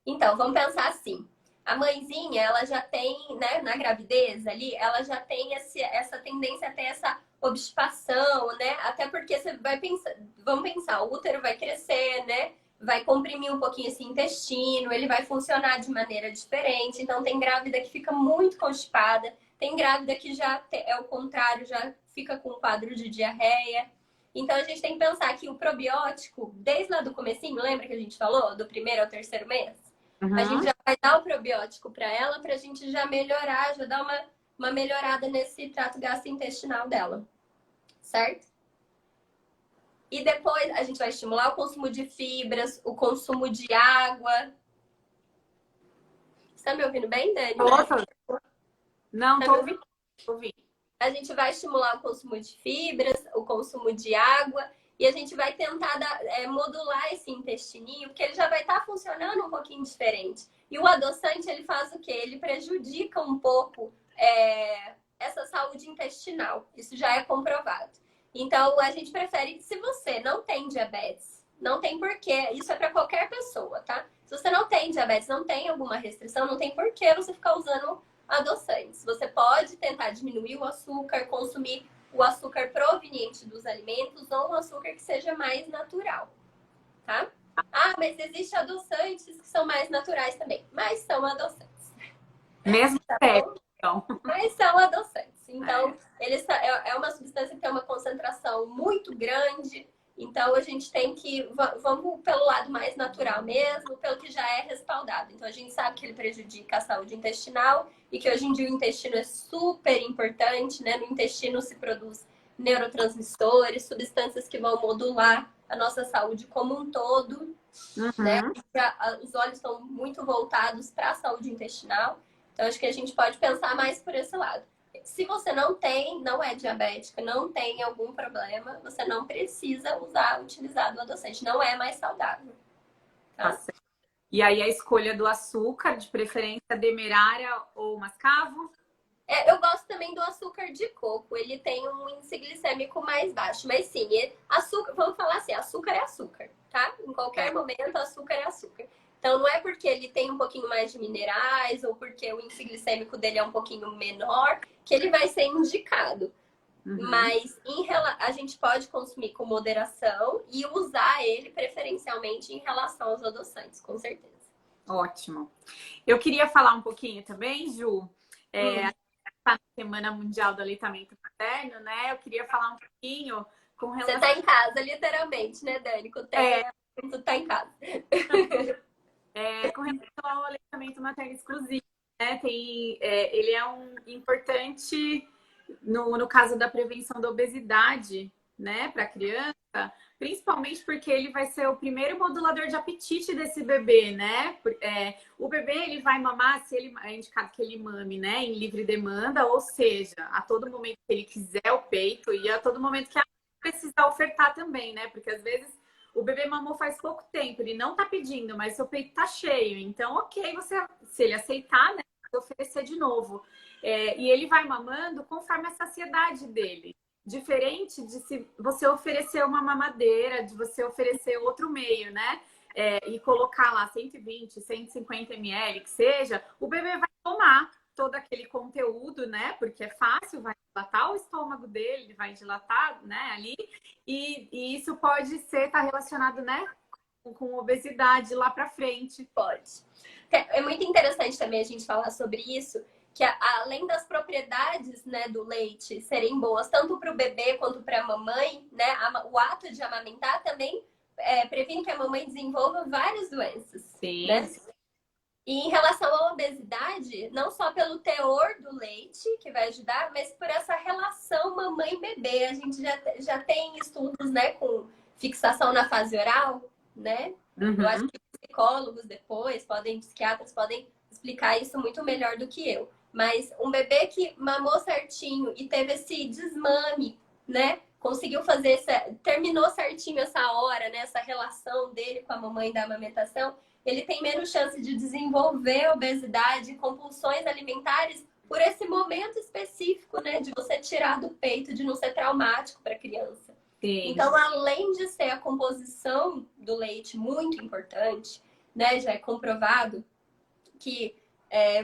Então, vamos pensar assim. A mãezinha, ela já tem, né, na gravidez ali, ela já tem essa tendência a ter essa obstipação, né? Até porque você vai pensar, vamos pensar, o útero vai crescer, né? Vai comprimir um pouquinho esse intestino, ele vai funcionar de maneira diferente. Então, tem grávida que fica muito constipada, tem grávida que é o contrário, já fica com um quadro de diarreia. Então, a gente tem que pensar que o probiótico, desde lá do comecinho, lembra que a gente falou? Do primeiro ao terceiro mês? A gente Uhum. já vai dar o probiótico para ela, para a gente já melhorar, já dar uma melhorada nesse trato gastrointestinal dela, certo? E depois a gente vai estimular o consumo de fibras, o consumo de água. Você tá me ouvindo bem, Dani? Tô, tô- Não, Tá tô me ouvindo. ouvindo? Tô ouvindo. a gente vai estimular o consumo de fibras, o consumo de água, e a gente vai tentar modular esse intestininho, porque ele já vai estar funcionando um pouquinho diferente. E o adoçante, ele faz o quê? Ele prejudica um pouco essa saúde intestinal. Isso já é comprovado. Então, a gente prefere que, se você não tem diabetes, não tem porquê, isso é para qualquer pessoa, tá? Se você não tem diabetes, não tem alguma restrição, não tem porquê você ficar usando adoçantes. Você pode tentar diminuir o açúcar, consumir o açúcar proveniente dos alimentos ou um açúcar que seja mais natural, tá? Ah, mas existem adoçantes que são mais naturais também, mas são adoçantes. Mesmo Tá sério, bom? então. Mas são adoçantes. Então, é uma substância que tem uma concentração muito grande. Então, a gente tem que... Vamos pelo lado mais natural mesmo, pelo que já é respaldado. Então, a gente sabe que ele prejudica a saúde intestinal e que hoje em dia o intestino é super importante, né? No intestino se produz neurotransmissores, substâncias que vão modular a nossa saúde como um todo, né? Os olhos estão muito voltados para a saúde intestinal. Então, acho que a gente pode pensar mais por esse lado. Se você não é diabética, não tem algum problema, você não precisa utilizar o adoçante. Não é mais saudável. Tá? E aí a escolha do açúcar, de preferência demerara ou mascavo? Eu gosto também do açúcar de coco. Ele tem um índice glicêmico mais baixo. Mas sim, açúcar, vamos falar assim, açúcar é açúcar, tá? Em qualquer momento, açúcar é açúcar. Então, não é porque ele tem um pouquinho mais de minerais ou porque o índice glicêmico dele é um pouquinho menor que ele vai ser indicado. Mas a gente pode consumir com moderação e usar ele preferencialmente em relação aos adoçantes, com certeza. Ótimo. Eu queria falar um pouquinho também, Ju. Está na Semana Mundial do Aleitamento Materno, né? Eu queria falar um pouquinho com relação... Você está em casa, literalmente, né, Dani? Com o tempo, tá em casa. Com relação ao aleitamento materno exclusivo, né? Ele é um importante no caso da prevenção da obesidade, né, para a criança, principalmente porque ele vai ser o primeiro modulador de apetite desse bebê, né? O bebê ele vai mamar se ele é indicado que ele mame, né, em livre demanda, ou seja, a todo momento que ele quiser o peito e a todo momento que a precisa ofertar também, né? Porque às vezes o bebê mamou faz pouco tempo, ele não tá pedindo, mas seu peito tá cheio. Então, ok, se ele aceitar, né, oferecer de novo. E ele vai mamando conforme a saciedade dele. Diferente de se você oferecer uma mamadeira, de você oferecer outro meio, né? E colocar lá 120, 150 ml, que seja, o bebê vai tomar todo aquele conteúdo, né? Porque é fácil, vai dilatar o estômago dele, ele vai dilatar, né, ali. E isso pode estar relacionado, né, com obesidade lá para frente. Pode. É muito interessante também a gente falar sobre isso, que além das propriedades, né, do leite serem boas tanto para o bebê quanto para a mamãe, né, o ato de amamentar também previne que a mamãe desenvolva várias doenças. Sim. Né? E em relação à obesidade, não só pelo teor do leite, que vai ajudar, mas por essa relação mamãe-bebê. A gente já tem estudos, né, com fixação na fase oral, né? Eu acho que psicólogos depois, psiquiatras podem explicar isso muito melhor do que eu. Mas um bebê que mamou certinho e teve esse desmame, né? Conseguiu terminou certinho essa hora, né? Essa relação dele com a mamãe da amamentação, ele tem menos chance de desenvolver obesidade, compulsões alimentares por esse momento específico, né? De você tirar do peito, de não ser traumático para a criança. Sim. Então, além de ser a composição do leite muito importante, né? Já é comprovado que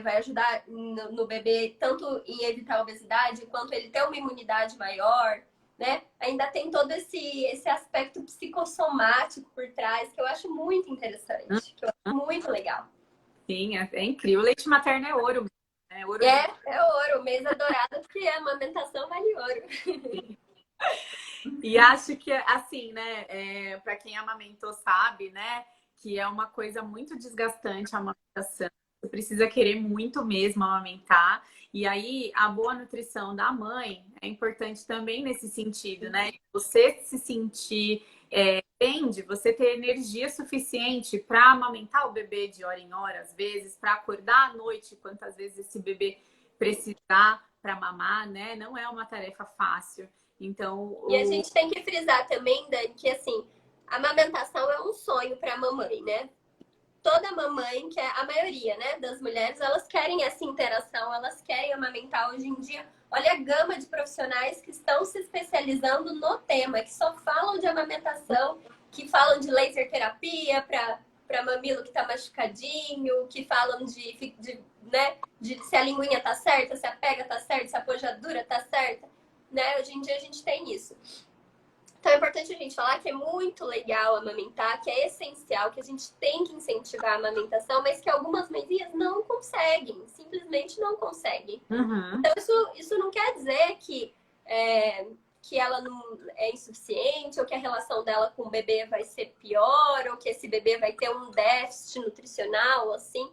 vai ajudar no bebê tanto em evitar a obesidade, quanto ele ter uma imunidade maior, né? Ainda tem todo esse aspecto psicossomático por trás, que eu acho muito interessante, que eu acho muito legal. Sim, é incrível. O leite materno é ouro. É ouro. É ouro, mesa dourada, porque a amamentação vale ouro. Sim. E acho que, assim, né, para quem amamentou sabe, né, que é uma coisa muito desgastante a amamentação. Você precisa querer muito mesmo amamentar. E aí, a boa nutrição da mãe é importante também nesse sentido, né? Você se sentir bem, de você ter energia suficiente para amamentar o bebê de hora em hora, às vezes, para acordar à noite, quantas vezes esse bebê precisar, mamar, né? Não é uma tarefa fácil. Então, E a gente tem que frisar também, Dani, que assim, a amamentação é um sonho para a mamãe, né? Toda mamãe, que é a maioria, né, das mulheres, elas querem essa interação, elas querem amamentar hoje em dia. Olha a gama de profissionais que estão se especializando no tema, que só falam de amamentação, que falam de laser terapia para mamilo que está machucadinho, que falam né, de se a linguinha tá certa, se a pega tá certa, se a pojadura tá certa, né? Hoje em dia a gente tem isso. Então é importante a gente falar que é muito legal amamentar, que é essencial, que a gente tem que incentivar a amamentação, mas que algumas mãezinhas não conseguem, simplesmente não conseguem. uhum. Então isso não quer dizer que ela não é insuficiente, ou que a relação dela com o bebê vai ser pior, ou que esse bebê vai ter um déficit nutricional, assim.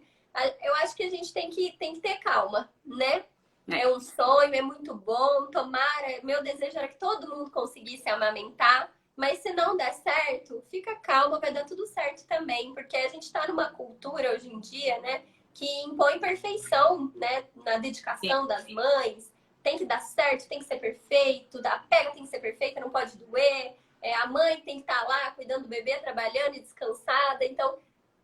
Eu acho que a gente tem que ter calma, né? É um sonho, é muito bom. Tomara, meu desejo era que todo mundo conseguisse amamentar. Mas se não der certo, fica calma, vai dar tudo certo também. Porque a gente está numa cultura hoje em dia, né? Que impõe perfeição, né? Na dedicação das mães. Tem que dar certo, tem que ser perfeito. A pega tem que ser perfeita, não pode doer. A mãe tem que estar lá cuidando do bebê, trabalhando e descansada. Então,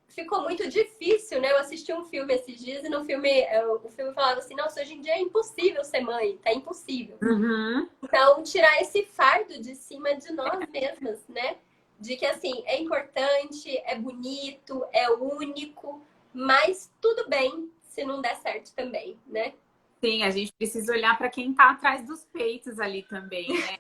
ficou muito difícil, né? Eu assisti um filme esses dias e no filme, o filme falava assim, nossa, hoje em dia é impossível ser mãe, tá impossível. Uhum. Então, tirar esse fardo de cima de nós mesmas, né? De que, assim, é importante, é bonito, é único, mas tudo bem se não der certo também, né? Sim, a gente precisa olhar para quem está atrás dos peitos ali também, né?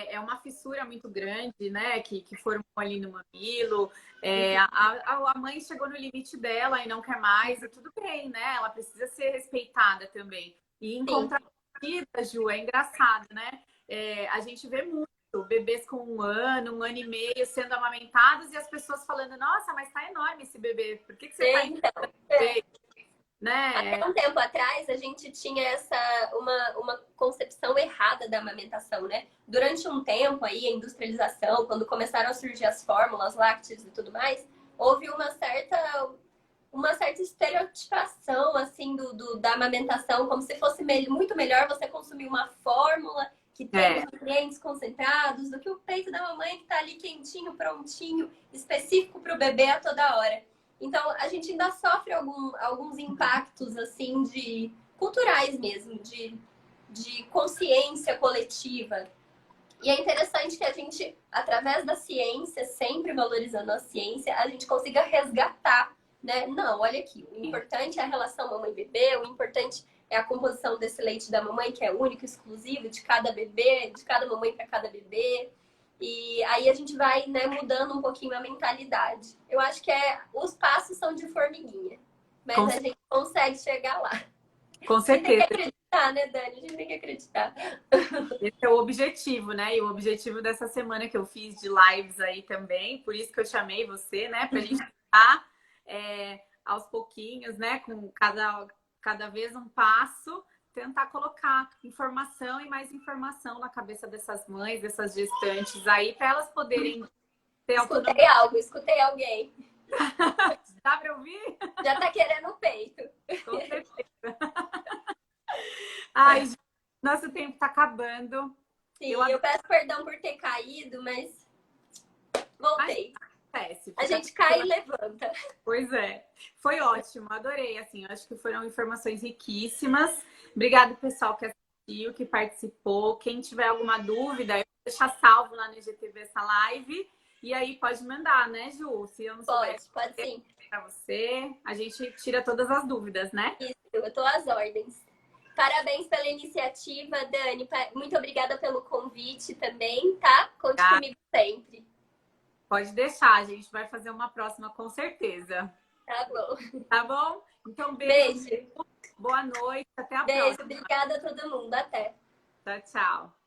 É uma fissura muito grande, né? Que formou ali no mamilo. A mãe chegou no limite dela e não quer mais, e tudo bem, né? Ela precisa ser respeitada também. E em contrapartida, Ju, é engraçado, né? A gente vê muito bebês com 1 ano, 1 ano e meio sendo amamentados e as pessoas falando, nossa, mas tá enorme esse bebê, por que você tá indo? Né? Até um tempo atrás, a gente tinha uma concepção errada da amamentação, né? Durante um tempo aí, a industrialização, quando começaram a surgir as fórmulas lácteas e tudo mais, houve uma certa estereotipação, assim, da amamentação, como se fosse muito melhor você consumir uma fórmula que tem nutrientes concentrados do que o peito da mamãe que tá ali quentinho, prontinho, específico para o bebê a toda hora. Então, a gente ainda sofre alguns impactos, assim, culturais mesmo, de consciência coletiva. E é interessante que a gente, através da ciência, sempre valorizando a ciência, a gente consiga resgatar, né? Não, olha aqui, o importante é a relação mamãe-bebê, o importante é a composição desse leite da mamãe, que é único, exclusivo de cada bebê, de cada mamãe para cada bebê. E aí a gente vai, né, mudando um pouquinho a mentalidade. Eu acho que os passos são de formiguinha, mas a gente consegue chegar lá. Com certeza. A gente tem que acreditar, né, Dani? A gente tem que acreditar. Esse é o objetivo, né? E o objetivo dessa semana que eu fiz de lives aí também, por isso que eu chamei você, né? Pra gente estar aos pouquinhos, né? Com cada vez um passo, tentar colocar informação e mais informação na cabeça dessas mães, dessas gestantes aí, para elas poderem ter autonomia. Escutei alguém. Dá para ouvir? Já tá querendo o peito. Com certeza. Ai, nosso tempo tá acabando. Sim, eu peço perdão por ter caído, mas voltei. A gente cai e levanta. Pois é. Foi ótimo, adorei. Assim, acho que foram informações riquíssimas. Obrigada, pessoal, que assistiu, que participou. Quem tiver alguma dúvida, eu vou deixar salvo lá no IGTV essa live. E aí pode mandar, né, Ju? Se eu não souber, pode sim. Para você, a gente tira todas as dúvidas, né? Isso, eu tô às ordens. Parabéns pela iniciativa, Dani. Muito obrigada pelo convite também, tá? Conte comigo sempre. Pode deixar, a gente vai fazer uma próxima com certeza. Tá bom. Tá bom? Então, beijo. Beijo. Boa noite, até a próxima. Beijo, obrigada a todo mundo. Até. Tchau, tchau.